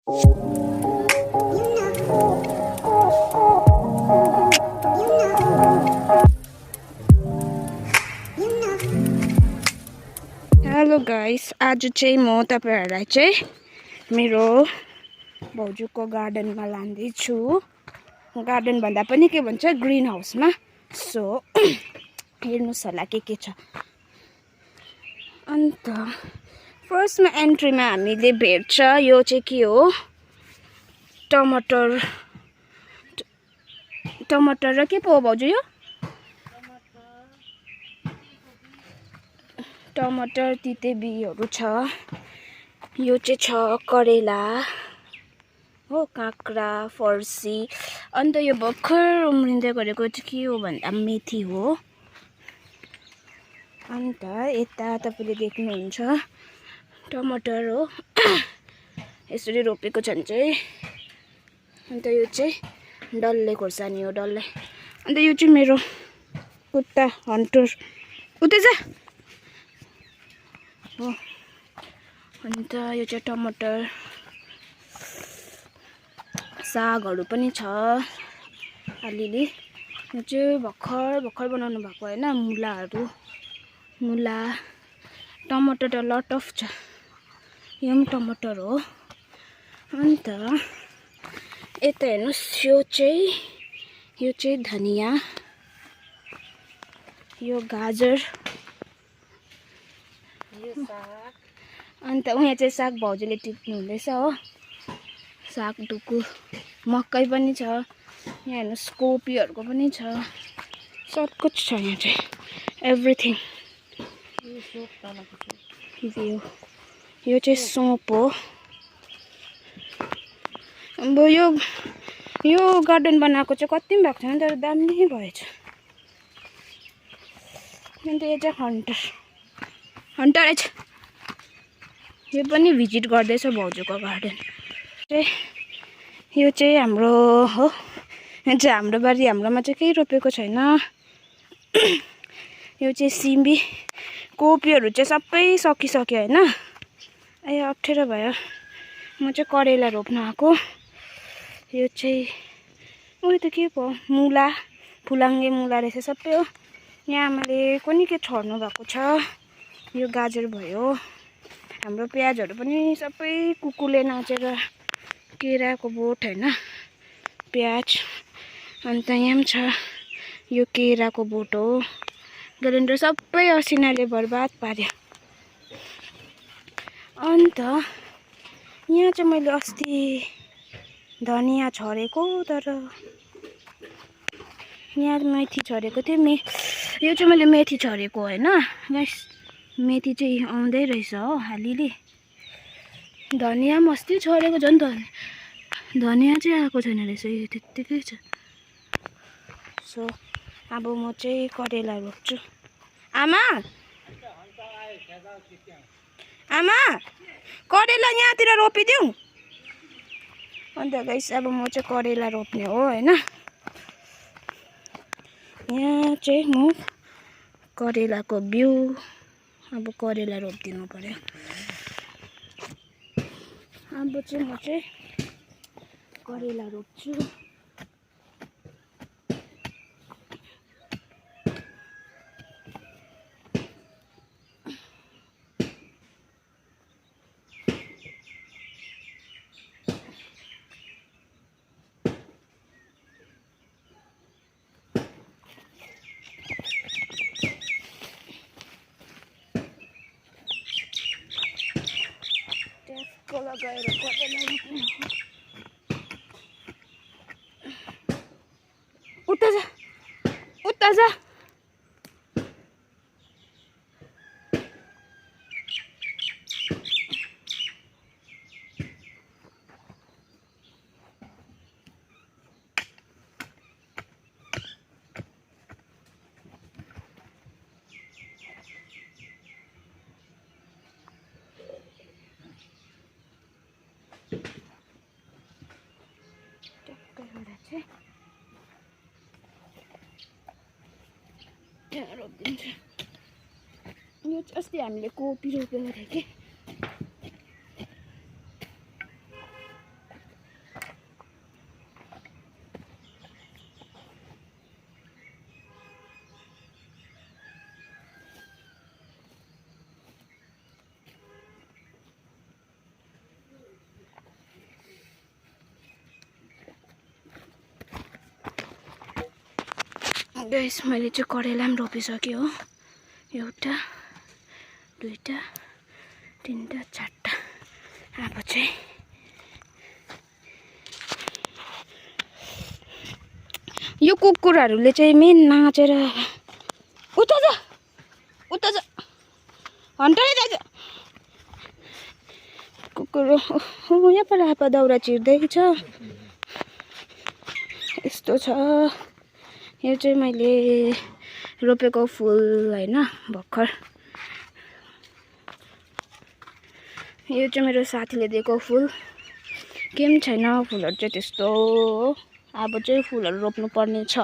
Hello guys, आज चाहिँ म तपाईहरुलाई चाहिँ मेरो भाउजूको गार्डनमा लाँदैछु। गार्डन भन्दा पनि के भन्छ ग्रीन हाउसमा। सो हेर्नुस् होला के छ। अन्त फर्स्टमा एन्ट्रीमा हामीले भेट्छ यो चाहिँ के हो, टमाटर र के पो हो भाउजू यो? टमाटर तितेबीहरू छ। यो चाहिँ छ करेला हो, काँक्रा, फर्सी। अन्त यो भर्खर उम्रिँदै गरेको चाहिँ के हो भन्दा मेथी हो। अन्त यता तपाईले देख्नुहुन्छ टमाटर हो। यसरी रोपेको छन् चाहिँ। अन्त यो चाहिँ डल्ले खोर्सानी हो, डल्ले। अन्त यो चाहिँ मेरो कुत्ता हन्टर उतै जा हो। अन्त यो चाहिँ टमाटर, सागहरू पनि छ अलिअलि। यो चाहिँ भर्खर बनाउनु भएको हैन, मुला टमाटर त लट अफ छ। यो पनि टमाटर हो। अन्त यता हेर्नुस्, यो चाहिँ धनिया, यो गाजर, यो साग। अन्त उहाँ चाहिँ साग भाउजूले टिप्नु हुँदैछ हो। साग डुकु, मकै पनि छ। यहाँ हेर्नुस् कोपीहरूको पनि छ। सब कुछ छ यहाँ चाहिँ, एभ्रिथिङ। यो चाहिँ सोप हो। अब यो गार्डन बनाएको चाहिँ कति पनि भएको छैन, तर दामी भएछ। अन्त यो चाहिँ हन्टर छ। यो पनि भिजिट गर्दैछ भाउजूको गार्डन। यो चाहिँ हाम्रो हो। यो चाहिँ हाम्रो बारी, हाम्रोमा चाहिँ केही रोपेको छैन। यो चाहिँ सिमी, कोपीहरू चाहिँ सबै सकिसक्यो हैन। ए अप्ठ्यारो भयो। म चाहिँ करेला रोप्न आएको। यो चाहिँ उयो त के पो, मुला, फुलाङ्गे मुला रहेछ सबै हो। यहाँ आमाले कुनि के छर्नु भएको छ। यो गाजर भयो। हाम्रो प्याजहरू पनि सबै कुकुरले नाचेर, केराको बोट हैन, प्याज। अन्त यहाँ पनि छ, यो केराको बोट हो। ग्राइन्डर सबै असिनाले बर्बाद पार्यो। अन्त यहाँ चाहिँ मैले अस्ति धनिया छरेको, तर यहाँ मेथी छरेको थिएँ। यो चाहिँ मैले मेथी छरेको हैन गाइस। मेथी चाहिँ आउँदै रहेछ हो अलिअलि। धनिया पनि अस्ति छरेको, झन् धनिया चाहिँ आएको छैन रहेछ, यो त्यत्तिकै छ। सो अब म चाहिँ करेला रोप्छु। आमा करेला यहाँतिर रोपिदिउँ। अन्त गाइस अब म चाहिँ करेला रोप्ने हो हैन। यहाँ चाहिँ म करेलाको बिउ, अब करेला रोपिदिनु पर्यो। अब चाहिँ म चाहिँ करेला रोप्छु। लगाएर करेला रोप्ने हो। उता जा। यहाँ रोपिदिन्छु। यो चाहिँ अस्ति हामीले कोपी रोपेको थियो कि। गाइस मैले चाहिँ करेला पनि रोपिसकेँ हो। एउटा दुईटा तीनटा चारटा। अब चाहिँ यो कुकुरहरूले चाहिँ मेन नाचेर उता जा हन्टरै दाजु कुकुर यहाँ पर आप्पा दाउरा चिर्दैछ। यस्तो छ। यो चाहिँ मैले रोपेको फुल होइन भर्खर। यो चाहिँ मेरो साथीले दिएको फुल। केही पनि छैन फुलहरू चाहिँ त्यस्तो। अब चाहिँ फुलहरू रोप्नु पर्ने छ।